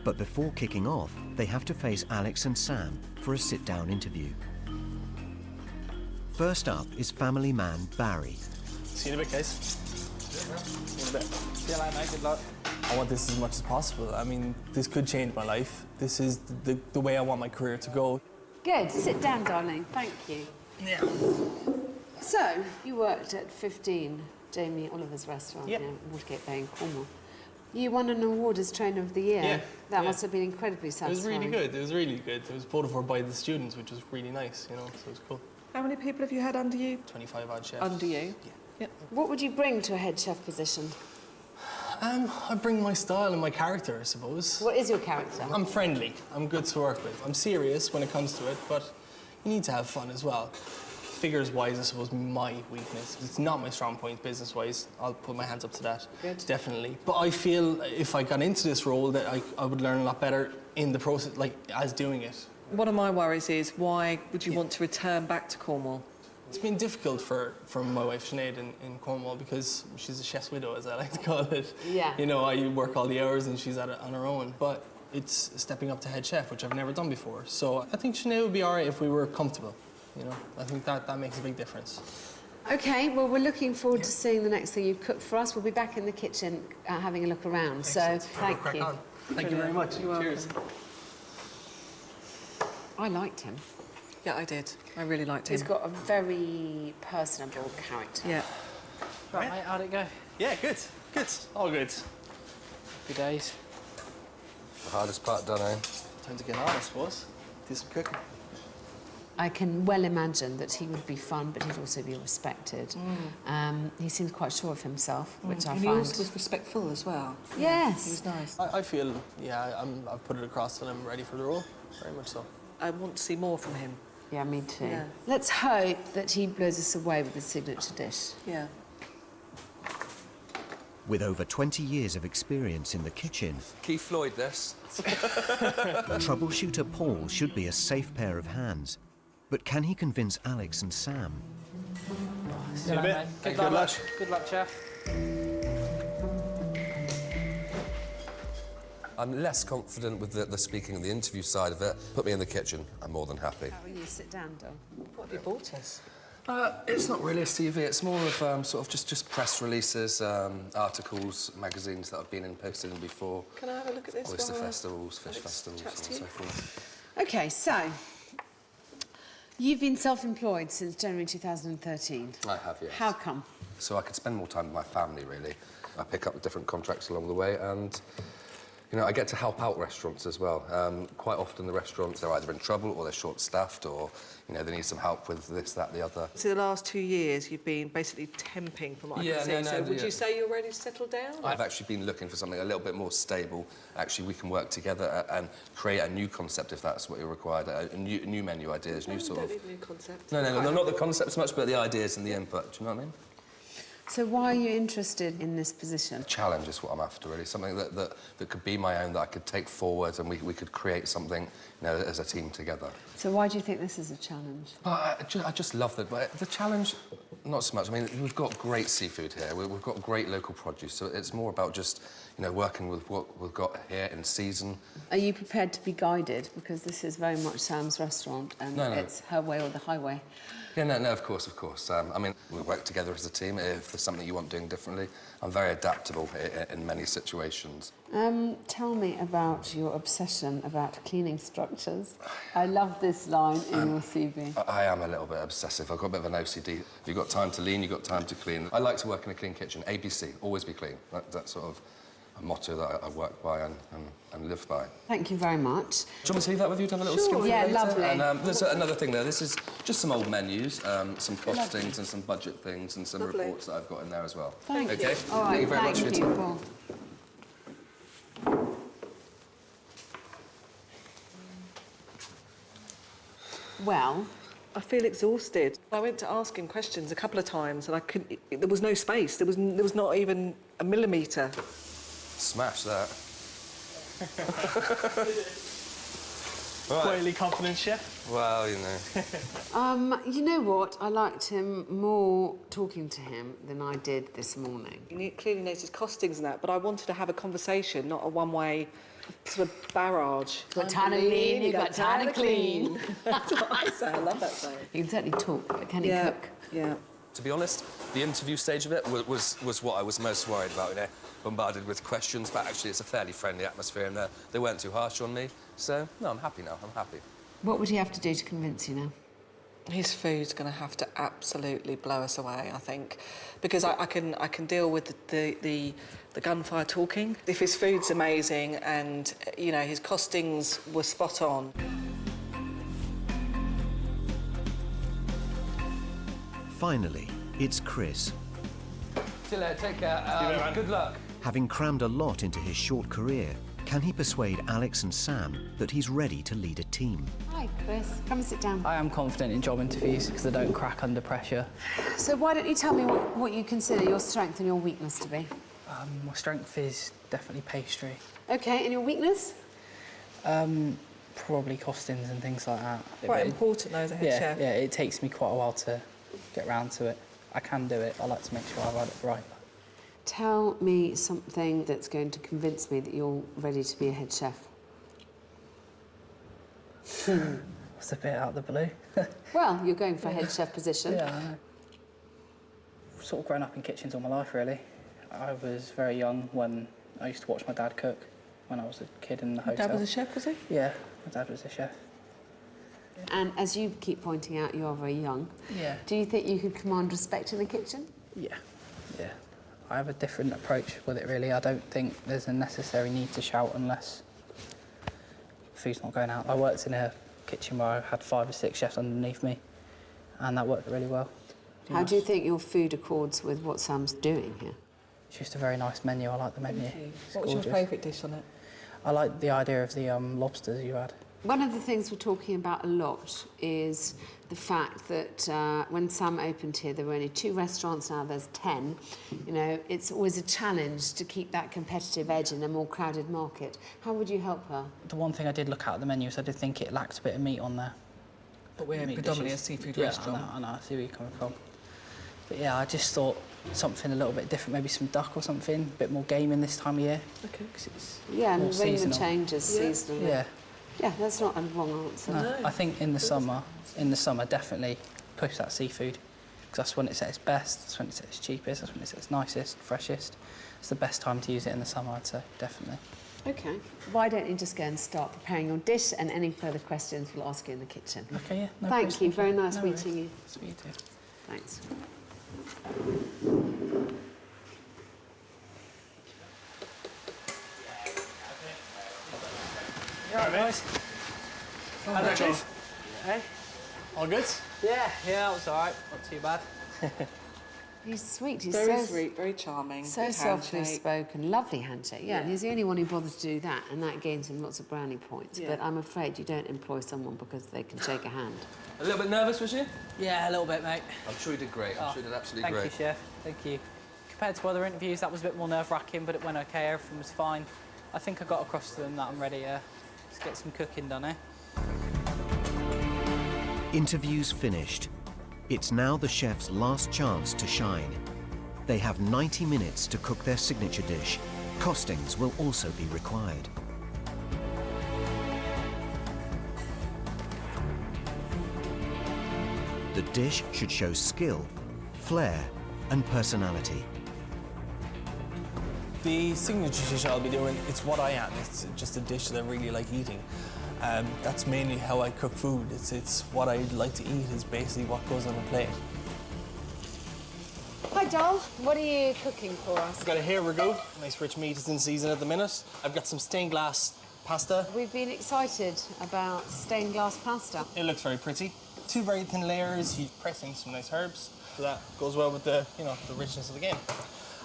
But before kicking off, they have to face Alex and Sam for a sit-down interview. First up is family man Barry. See you in a bit, guys. See you in a bit. See you later, mate. Good luck. I want this as much as possible. I mean, this could change my life. This is the way I want my career to go. Good. Sit down, darling. Thank you. Yeah. So, you worked at 15 Jamie Oliver's restaurant Yep. in Watergate Bay in Cornwall. You won an award as Trainer of the Year. Yeah. That must have been incredibly satisfying. It was really good. It was really good. It was voted for by the students, which was really nice, you know, so it was cool. How many people have you had under you? 25 odd chefs. Under you? Yeah. Yep. What would you bring to a head chef position? I bring my style and my character, I suppose. What is your character? I'm friendly. I'm good to work with. I'm serious when it comes to it, but you need to have fun as well. Figures-wise, I suppose, my weakness. It's not my strong point business-wise. I'll put my hands up to that. Good. Definitely. But I feel if I got into this role that I would learn a lot better in the process, like, as doing it. One of my worries is why would you want to return back to Cornwall? It's been difficult for my wife, Sinead, in Cornwall because she's a chef's widow, as I like to call it. Yeah. You know, I work all the hours and she's at it on her own. But it's stepping up to head chef, which I've never done before. So I think Sinead would be all right if we were comfortable. You know, I think that makes a big difference. OK, well, we're looking forward to seeing the next thing you cook for us. We'll be back in the kitchen having a look around. Excellent. So, thank you. Thank you very much. You're Cheers. welcome. I liked him. Yeah, I did. I really liked him. He's got a very personable character. Yeah. Right, mate, how'd it go? Yeah, good. Good. All good. Good days. The hardest part done, eh? Time to get on, I suppose. Do some cooking. I can well imagine that he would be fun, but he'd also be respected. He seems quite sure of himself, which I and find... he also was respectful as well. Yes. He was nice. I feel, yeah, I've put it across and I'm ready for the role. Very much so. I want to see more from him. Yeah, me too. Yeah. Let's hope that he blows us away with his signature dish. Yeah. With over 20 years of experience in the kitchen, Keith Floyd, this. troubleshooter Paul should be a safe pair of hands. But can he convince Alex and Sam? See you later, mate. Good luck. Good luck, chef. I'm less confident with the speaking and the interview side of it. Put me in the kitchen. I'm more than happy. How will you sit down, Dom? What have you bought us? It's not really a CV. It's more of sort of just press releases, articles, magazines that I've been in, posted in before. Can I have a look at this? Oyster while festivals, fish Alex festivals, chats so on to and so you? forth. OK, so... You've been self-employed since January 2013. I have, yes. How come? So I could spend more time with my family, really. I pick up different contracts along the way and, you know, I get to help out restaurants as well. Quite often the restaurants, they're either in trouble or they're short-staffed or, you know, they need some help with this, that, the other. So the last 2 years you've been basically temping from what I can see. So would you say you're ready to settle down? I've actually been looking for something a little bit more stable. Actually, we can work together and create a new concept if that's what you're required. A new menu ideas, new sort of... Don't need a new concept. No, not the concept so much, but the ideas and the input. Do you know what I mean? So why are you interested in this position? Challenge is what I'm after, really. Something that could be my own, that I could take forward, and we could create something, you know, as a team together. So why do you think this is a challenge? I just love the challenge. Not so much. I mean, we've got great seafood here. We've got great local produce, so it's more about just, you know, working with what we've got here in season. Are you prepared to be guided? Because this is very much Sam's restaurant, and it's her way or the highway. Yeah, no, of course. I mean, we work together as a team. If there's something you want doing differently, I'm very adaptable in many situations. Tell me about your obsession about cleaning structures. I love this line in your CV. I am a little bit obsessive. I've got a bit of an OCD. If you've got time to lean, you've got time to clean. I like to work in a clean kitchen. ABC, always be clean. That's sort of a motto that I work by and live by. Thank you very much. Do you want me to leave that with you to have a little skim through Yeah, later? lovely. And there's another thing there. This is just some old menus, some costings and some budget things and some reports that I've got in there as well. Thank you. Okay? All right, Thank you very much for your time. Paul. Well, I feel exhausted. I went to ask him questions a couple of times and I couldn't... There was no space. There was not even a millimetre. Smash that. Quietly confident chef. Well, you know. You know what? I liked him more talking to him than I did this morning. He clearly knows his costings and that, but I wanted to have a conversation, not a one-way sort of barrage. You've got time to lean, you've got time to clean. That's what I say. I love that saying. You can certainly talk, but can he cook? Yeah. To be honest, the interview stage of it was what I was most worried about, you know, bombarded with questions, but actually it's a fairly friendly atmosphere and they weren't too harsh on me. So, no, I'm happy now, I'm happy. What would he have to do to convince you now? His food's going to have to absolutely blow us away, I think, because I can deal with the gunfire talking. If his food's amazing and, you know, his costings were spot on. Finally, it's Chris. See you later, take care. Good luck. Having crammed a lot into his short career, can he persuade Alex and Sam that he's ready to lead a team? Hi, Chris. Come and sit down. I am confident in job interviews because I don't crack under pressure. So why don't you tell me what you consider your strength and your weakness to be? My strength is definitely pastry. OK, and your weakness? Probably costings and things like that. Quite important, though, as a head chef. Yeah, it takes me quite a while to get round to it. I can do it. I like to make sure I write it right. Tell me something that's going to convince me that you're ready to be a head chef. It's a bit out of the blue. Well, you're going for a head chef position. Yeah, I know. Sort of grown up in kitchens all my life, really. I was very young when I used to watch my dad cook when I was a kid in the hotel. Dad was a chef, was he? Yeah, my dad was a chef. And as you keep pointing out, you are very young. Yeah. Do you think you could command respect in the kitchen? Yeah. I have a different approach with it, really. I don't think there's a necessary need to shout unless food's not going out. I worked in a kitchen where I had 5 or 6 chefs underneath me, and that worked really well. How do you think your food accords with what Sam's doing here? It's just a very nice menu. I like the menu. What was your favourite dish on it? I like the idea of the lobsters you had. One of the things we're talking about a lot is the fact that when Sam opened here, there were only 2 restaurants, now there's 10. You know, it's always a challenge to keep that competitive edge in a more crowded market. How would you help her? The one thing I did look at the menu is I did think it lacked a bit of meat on there. But we're predominantly a seafood restaurant. I know, I see where you're coming from. But yeah, I just thought something a little bit different, maybe some duck or something, a bit more gaming this time of year. Okay. Yeah, and more when the seasonal. changes seasonally. Yeah. Yeah, that's not a wrong answer. No, I think in the summer, definitely push that seafood because that's when it's at its best, that's when it's at its cheapest, that's when it's at its nicest, freshest. It's the best time to use it in the summer, I'd say, definitely. OK. Why don't you just go and start preparing your dish, and any further questions we'll ask you in the kitchen. OK, yeah. No Thank worries, you. Very nice No meeting worries. you. Sweet you too. Thanks. You all right, guys? How'd that go? Hey? All good? Yeah, that was all right. Not too bad. He's sweet. He's Very so sweet, very charming. So good softly handshake. spoken. Lovely handshake. Yeah, and he's the only one who bothers to do that, and that gains him lots of brownie points. Yeah. But I'm afraid you don't employ someone because they can shake a hand. A little bit nervous, was you? Yeah, a little bit, mate. I'm sure you did great. I'm sure you did absolutely great. Thank you, Chef. Thank you. compared to other interviews, that was a bit more nerve-wracking, but it went OK, everything was fine. I think I got across to them that I'm ready to get some cooking done, eh? Interviews finished. It's now the chef's last chance to shine. They have 90 minutes to cook their signature dish. Costings will also be required. The dish should show skill, flair, and personality. The signature dish I'll be doing, it's what I am. It's just a dish that I really like eating. That's mainly how I cook food. It's what I like to eat is basically what goes on a plate. Hi, doll. What are you cooking for us? I've got a hare ragout. Nice rich meat is in season at the minute. I've got some stained glass pasta. We've been excited about stained glass pasta. It looks very pretty. 2 very thin layers. You press in some nice herbs. So that goes well with the, the richness of the game.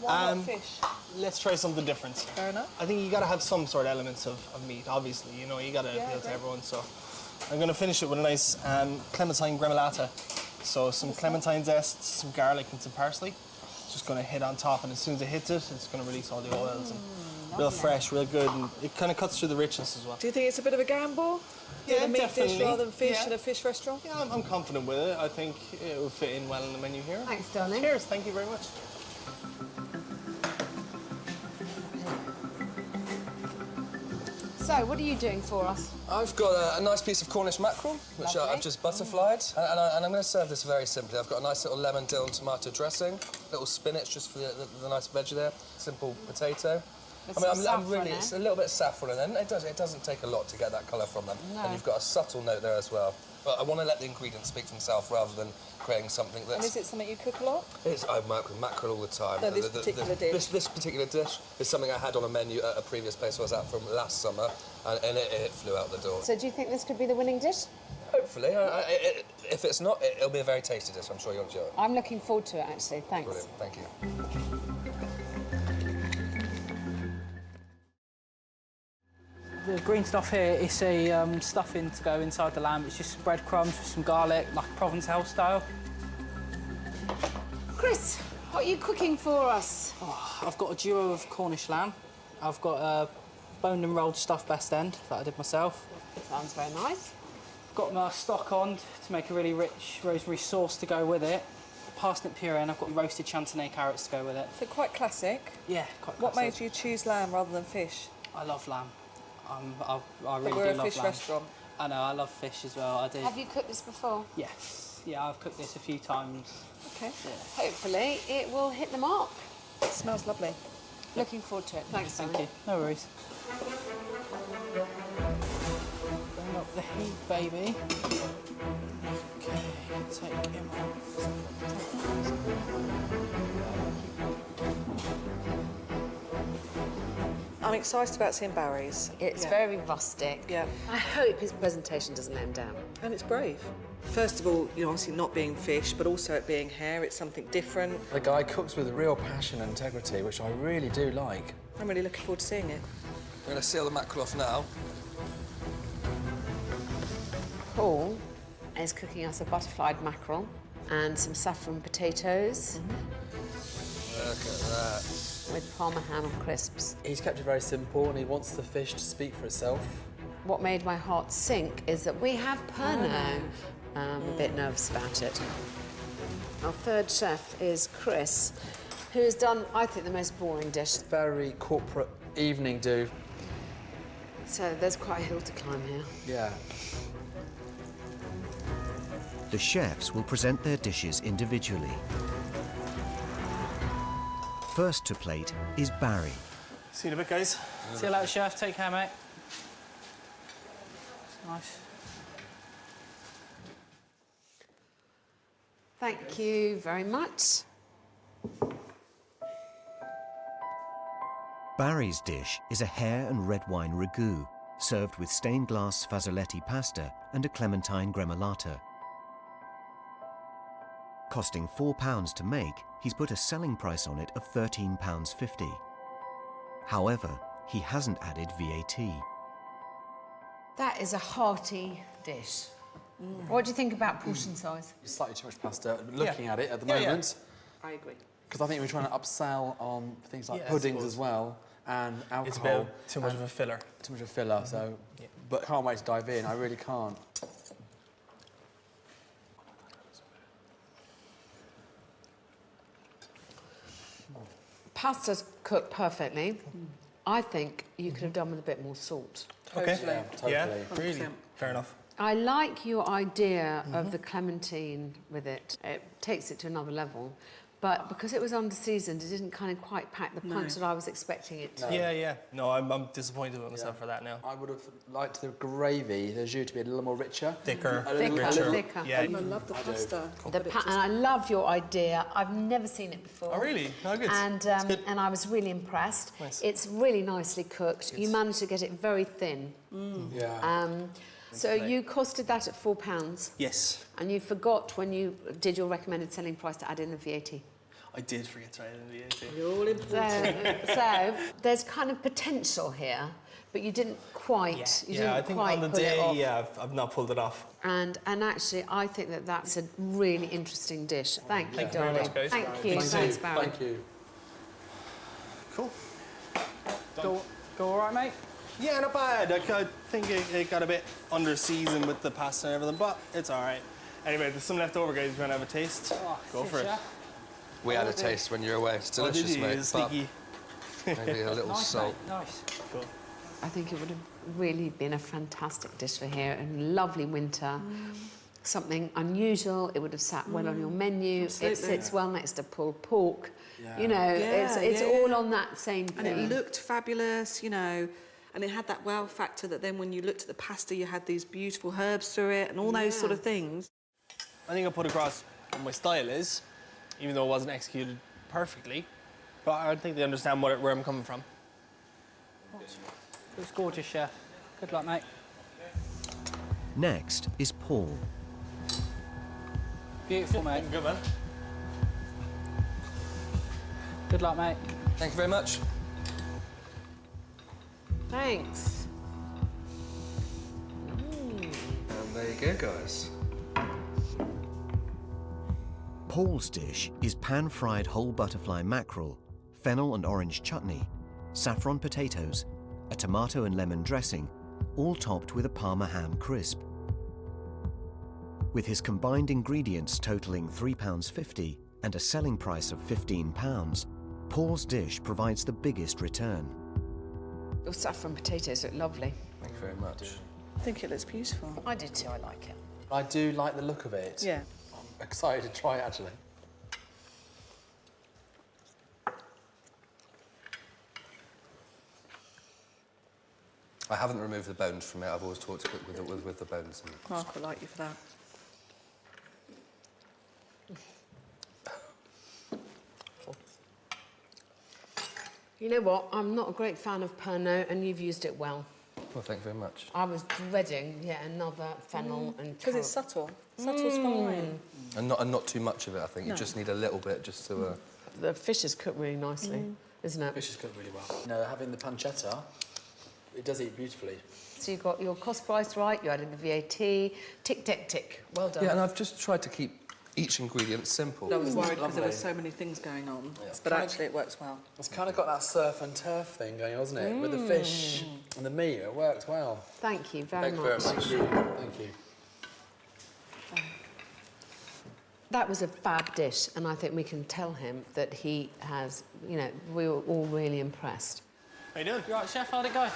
Why not fish? Let's try something different. Fair enough. I think you got to have some sort of elements of meat, obviously. You got to appeal to everyone. So I'm going to finish it with a nice clementine gremolata. So some clementine zest, some garlic and some parsley. Just going to hit on top, and as soon as it hits it, it's going to release all the oils. And real fresh, real good, and it kind of cuts through the richness as well. Do you think it's a bit of a gamble? Yeah, a meat definitely. dish rather than fish in a fish restaurant? Yeah, I'm confident with it. I think it will fit in well in the menu here. Thanks, darling. Cheers, thank you very much. So, what are you doing for us? I've got a nice piece of Cornish mackerel, which I've just butterflied. And I'm going to serve this very simply. I've got a nice little lemon, dill and tomato dressing, little spinach just for the nice veggie there, simple potato. I'm really, it's a little bit saffron, and it doesn't take a lot to get that colour from them. No. And you've got a subtle note there as well. But I want to let the ingredients speak for themselves rather than creating something that's... And is it something you cook a lot? I work with mackerel all the time. No, this particular dish? This particular dish is something I had on a menu at a previous place I was at from last summer, and it flew out the door. So do you think this could be the winning dish? Hopefully. If it's not, it'll be a very tasty dish. I'm sure you'll enjoy it. I'm looking forward to it, actually. Thanks. Brilliant. Thank you. The green stuff here is a stuffing to go inside the lamb. It's just breadcrumbs with some garlic, like Provençal style. Chris, what are you cooking for us? Oh, I've got a duo of Cornish lamb. I've got a boned and rolled stuffed best end that I did myself. Sounds very nice. I've got my stock on to make a really rich rosemary sauce to go with it. Parsnip puree, and I've got roasted chantenay carrots to go with it. So quite classic. Yeah, quite classic. What made you choose lamb rather than fish? I love lamb. I really but we're do a love fish lamb. restaurant. I know, I love fish as well. I do. Have you cooked this before? Yes. Yeah, I've cooked this a few times. Okay. Yeah. Hopefully it will hit the mark. It smells lovely. Looking forward to it. Thanks, Thank you. No worries. Bring up the heat, baby. Okay, take him off. I'm excited about seeing Barry's. It's very rustic. Yeah. I hope his presentation doesn't let him down. And it's brave. First of all, obviously not being fish, but also it being hare, it's something different. The guy cooks with real passion and integrity, which I really do like. I'm really looking forward to seeing it. I'm going to seal the mackerel off now. Paul is cooking us a butterflied mackerel and some saffron potatoes. Look at that. With Parma ham and crisps. He's kept it very simple, and he wants the fish to speak for itself. What made my heart sink is that we have Pernod. I'm a bit nervous about it. Our third chef is Chris, who has done, I think, the most boring dish. Very corporate evening do. So there's quite a hill to climb here. Yeah. The chefs will present their dishes individually. First to plate is Barry. See you in a bit, guys. See you later, chef. Take care, mate. Nice. Thank you very much. Barry's dish is a hare and red wine ragout, served with stained glass fazzoletti pasta and a clementine gremolata. Costing £4 to make, he's put a selling price on it of £13.50. However, he hasn't added VAT. That is a hearty dish. What do you think about portion size? Slightly too much pasta. Looking at it at the moment. I agree. Because I think we're trying to upsell on things like Yeah, I puddings suppose. as well and alcohol. It's a bit too much of a filler. Too much of a filler, so... But can't wait to dive in, I really can't. Pasta's cooked perfectly. I think you could have done with a bit more salt. Okay. Yeah, totally. Yeah, really. Fair enough. I like your idea of the clementine with it. It takes it to another level. But because it was under-seasoned, it didn't kind of quite pack the punch that I was expecting it to. Yeah, yeah. No, I'm disappointed with myself for that now. I would have liked the gravy, the jus, to be a little more richer. Thicker. Thicker. Yeah. I love the pasta. And I love your idea. I've never seen it before. Oh, really? Oh, good. And I was really impressed. Nice. It's really nicely cooked. You managed to get it very thin. Yeah. So you costed that at £4. Yes. And you forgot when you did your recommended selling price to add in the VAT. I did forget to add in the VAT. You're all important. So there's kind of potential here, but you didn't quite. You didn't I think quite on the pull it off. day, I've not pulled it off. And actually, I think that that's a really interesting dish. Thank you, Thank you very darling. much, guys. Thank you. Thanks, Barry. Thank you. Cool. Go all right, mate? Yeah, not bad. I think it got a bit under-seasoned with the pasta and everything, but it's all right. Anyway, there's some left over, guys. If you want to have a taste, go for it. We had a taste when you were away. It's delicious, mate. It's but sneaky. maybe a little Nice, salt. mate. Nice. Cool. I think it would have really been a fantastic dish for here and lovely winter. Something unusual. It would have sat well on your menu. Absolutely. It sits well next to pulled pork. Yeah. You know, Yeah, it's yeah. all on that same And thing. it looked fabulous, you know, and it had that wow factor that then when you looked at the pasta, you had these beautiful herbs through it and all those sort of things. I think I put across what my style is, even though it wasn't executed perfectly. But I think they understand where I'm coming from. Looks gorgeous, chef. Good luck, mate. Next is Paul. Beautiful, mate. Good, man. Good luck, mate. Thank you very much. Thanks. And there you go, guys. Paul's dish is pan-fried whole butterfly mackerel, fennel and orange chutney, saffron potatoes, a tomato and lemon dressing, all topped with a Parma ham crisp. With his combined ingredients totaling £3.50 and a selling price of £15, Paul's dish provides the biggest return. Your saffron potatoes look lovely. Thank you very much. I think it looks beautiful. I do too, I like it. I do like the look of it. Yeah. I'm excited to try it, actually. I haven't removed the bones from it. I've always taught to cook with the bones. Oh, I quite like you for that. You know what? I'm not a great fan of Pernod, and you've used it well. Well, thank you very much. I was dreading yet another fennel and Because it's subtle. Subtle's fine. And not too much of it, I think. No. You just need a little bit just to... The fish is cooked really nicely, isn't it? Fish is cooked really well. You know, having the pancetta, it does eat beautifully. So you got your cost price right, you added the VAT, tick, tick, tick. Well done. Yeah, and I've just tried to keep each ingredient simple. I was worried because there were Lovely. so many things going on, Yeah. but actually it works well. It's kind of got that surf and turf thing going, hasn't it? With the fish and the meat, it works well. Thank you very Thank you much. very much. Thank you. Thank you. That was a fab dish, and I think we can tell him that he has, you know, we were all really impressed. How you doing? You all right, chef? How'd it go?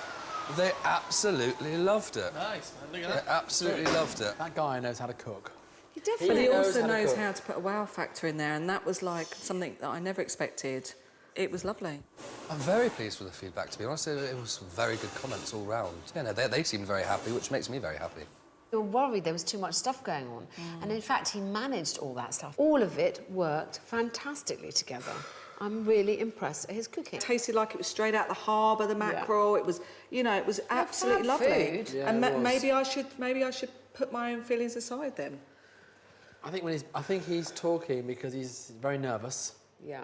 They absolutely loved it. Nice, man. Look They at that. absolutely loved it. That guy knows how to cook. He But definitely he knows also how to knows cook. how to put a wow factor in there, and that was like something that I never expected. It was lovely. I'm very pleased with the feedback, to be honest. It was very good comments all round. Yeah, no, they seemed very happy, which makes me very happy. We were worried there was too much stuff going on. And in fact, he managed all that stuff. All of it worked fantastically together. I'm really impressed at his cooking. It tasted like it was straight out the harbour, the mackerel. It was, you know, it was absolutely fab lovely. food. Yeah, and it was. maybe I should put my own feelings aside then. I think he's talking because he's very nervous. Yeah.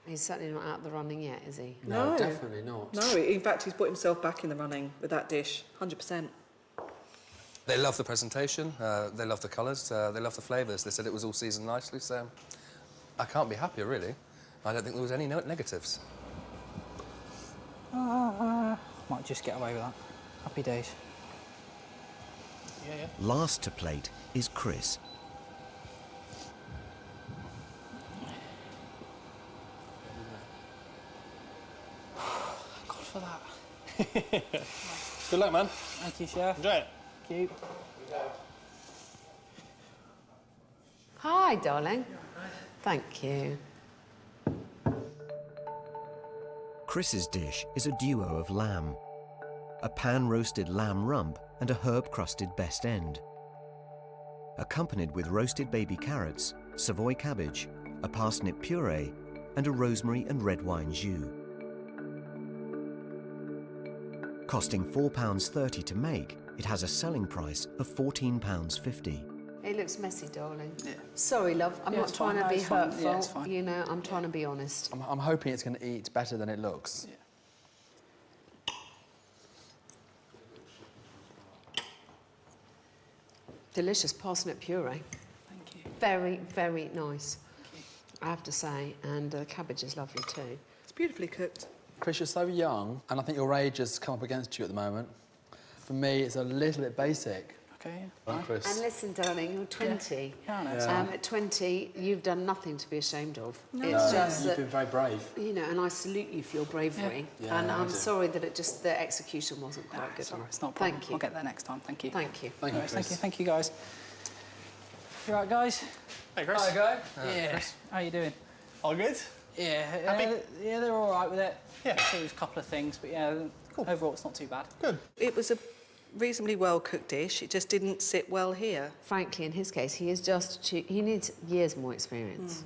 He's certainly not out the running yet, is he? No. Definitely not. No, in fact, he's put himself back in the running with that dish, 100%. They loved the presentation, they loved the colours, they loved the flavours. They said it was all seasoned nicely, so I can't be happier, really. I don't think there was any negatives. Might just get away with that. Happy days. Yeah. Last to plate is Chris. God for that. Good luck, man. Thank you, Chef. Enjoy it. Thank you. Hi, darling. Thank you. Chris's dish is a duo of lamb. A pan-roasted lamb rump and a herb-crusted best end. Accompanied with roasted baby carrots, Savoy cabbage, a parsnip puree, and a rosemary and red wine jus. Costing £4.30 to make, it has a selling price of £14.50. It looks messy, darling. Yeah. Sorry, love. I'm Yeah, not it's trying fine. to No, be it's fine. hurtful. Yeah, it's fine. You know, I'm trying to be honest. I'm hoping it's going to eat better than it looks. Yeah. Delicious parsnip puree. Thank you. Very, very nice, I have to say. And the cabbage is lovely too. It's beautifully cooked. Chris, you're so young, and I think your age has come up against you at the moment. For me, it's a little bit basic. Okay. Right, Chris? And listen, darling, you're 20. Yeah, I know. Yeah. At 20, you've done nothing to be ashamed of. No. It's No, just you've that, been very brave. you know, and I salute you for your bravery. Yeah. And Yeah, I I'm do. sorry that the execution wasn't quite good. It's all right, it's not a problem. Thank you. I'll get there next time. Thank you. Thank you. Thank you, Anyways, Chris. thank you, guys. You all right, guys? Hey, Chris. Hi, guy. Yeah. How you doing? All good? Yeah. Happy? Yeah, they're all right with it. Yeah. So there's a couple of things, but yeah, overall it's not too bad. Good. It was a reasonably well-cooked dish. It just didn't sit well here. Frankly, in his case, he needs years more experience.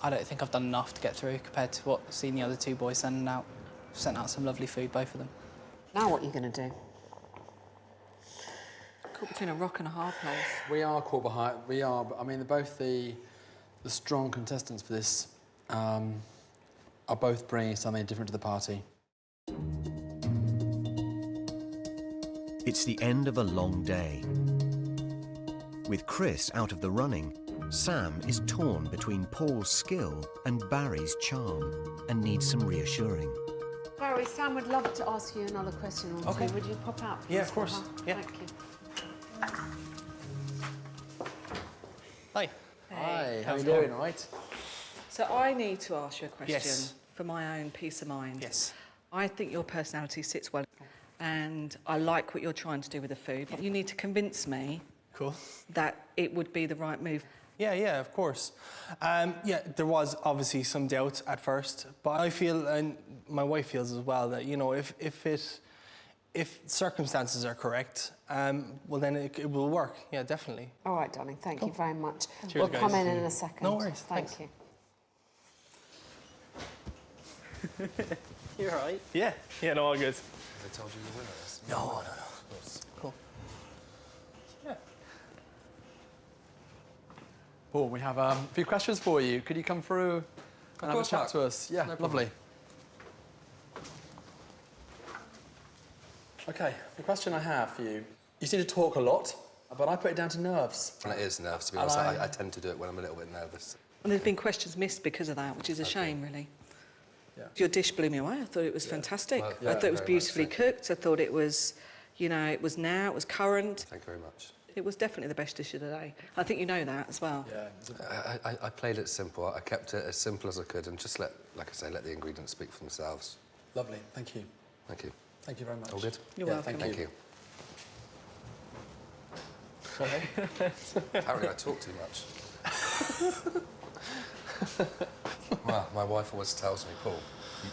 I don't think I've done enough to get through compared to what I've seen the other two boys sending out. Sent out some lovely food, both of them. Now what are you going to do? Caught between a rock and a hard place. We are caught behind. We are. I mean, both the strong contestants for this are both bringing something different to the party. It's the end of a long day. With Chris out of the running, Sam is torn between Paul's skill and Barry's charm and needs some reassuring. Barry, Sam would love to ask you another question or two. Would you pop out, please? Yeah, of course. Yeah. Thank you. Hi. Hi, how are How's you it doing? going? All right? So I need to ask you a question Yes. for my own peace of mind. Yes. I think your personality sits well, and I like what you're trying to do with the food. You need to convince me Cool. that it would be the right move. Yeah, of course. Yeah, there was obviously some doubt at first, but I feel, and my wife feels as well, that, you know, if circumstances are correct, well, then it will work. Yeah, definitely. All right, darling. Thank you very much. Cheers, We'll guys. come in a second. No worries, Thank thanks. you. You're right. Yeah, no, all good. They told you you were winners. No. Cool. Yeah. Paul, we have a few questions for you. Could you come through and have a course, chat Mark. to us? Yeah, No problem. lovely. Okay, the question I have for you. You seem to talk a lot, but I put it down to nerves. And it is nerves, to be And honest. I tend to do it when I'm a little bit nervous. And there's been questions missed because of that, which is a shame, really. Yeah. Your dish blew me away. I thought it was fantastic. Well, I thought it was very much beautifully so. cooked. I thought it was, you know, it was current. Thank you very much. It was definitely the best dish of the day. I think you know that as well. Yeah, I played it simple. I kept it as simple as I could and just let the ingredients speak for themselves. lovely. Thank you. Thank you. Thank you very much. All good? You're Yeah, welcome. Thank you. Apparently I talk too much. Well, my wife always tells me, Paul,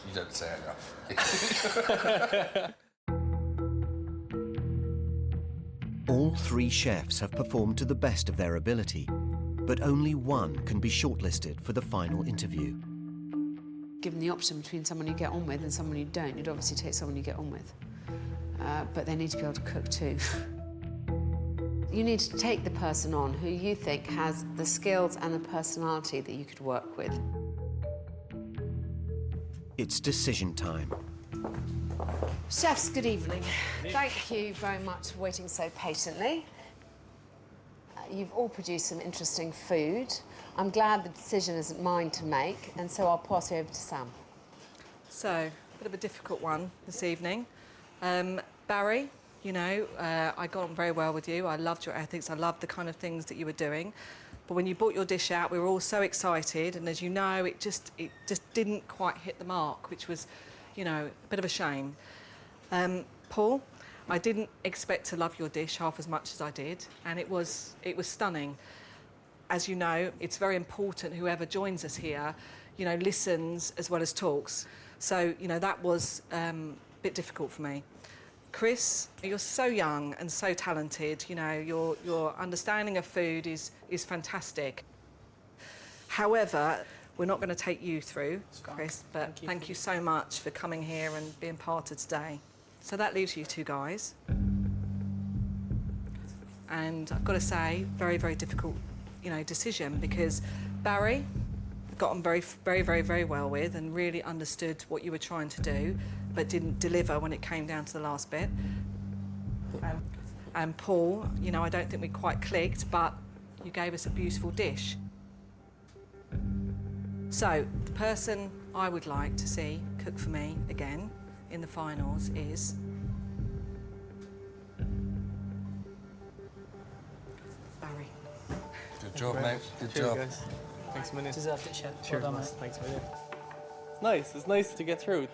you don't say enough. All three chefs have performed to the best of their ability, but only one can be shortlisted for the final interview. Given the option between someone you get on with and someone you don't, you'd obviously take someone you get on with. But they need to be able to cook too. You need to take the person on who you think has the skills and the personality that you could work with. It's decision time. Chefs, good evening. Thank you very much for waiting so patiently. You've all produced some interesting food. I'm glad the decision isn't mine to make, and so I'll pass you over to Sam. So, a bit of a difficult one this evening. Barry, you know, I got on very well with you. I loved your ethics. I loved the kind of things that you were doing. But when you brought your dish out, we were all so excited, and as you know, it just didn't quite hit the mark, which was, you know, a bit of a shame. Paul, I didn't expect to love your dish half as much as I did, and it was stunning. As you know, it's very important whoever joins us here, you know, listens as well as talks. So, you know, that was a bit difficult for me. Chris, you're so young and so talented. You know, your understanding of food is fantastic. However, we're not going to take you through, Chris, but thank you so much for coming here and being part of today. So that leaves you two guys. And I've got to say, very, very difficult, you know, decision, because Barry got on very well with and really understood what you were trying to do, but didn't deliver when it came down to the last bit. And Paul, you know, I don't think we quite clicked, but you gave us a beautiful dish. So, the person I would like to see cook for me again in the finals is Barry. Good job, mate. Good job. Guys. Thanks a million. Deserved it, chef. Cheers, Well done, boss. mate. Thanks a million. It's nice. It's nice to get through.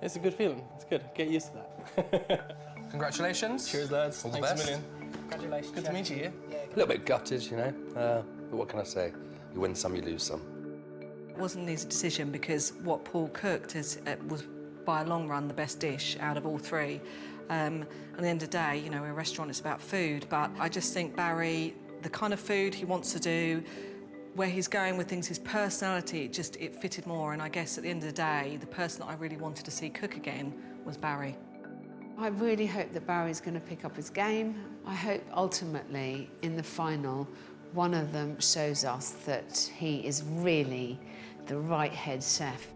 It's a good feeling. It's good. Get used to that. Congratulations. Cheers, lads. All the Thanks best. a million. Congratulations, Good chef. to meet you. Yeah? A little bit gutted, you know. But what can I say? You win some, you lose some. It wasn't an easy decision, because what Paul cooked was by a long run the best dish out of all three. At the end of the day, you know, a restaurant is about food, but I just think Barry, the kind of food he wants to do, where he's going with things, his personality, it fitted more. And I guess at the end of the day, the person that I really wanted to see cook again was Barry. I really hope that Barry's going to pick up his game. I hope ultimately in the final, one of them shows us that he is really the right head chef.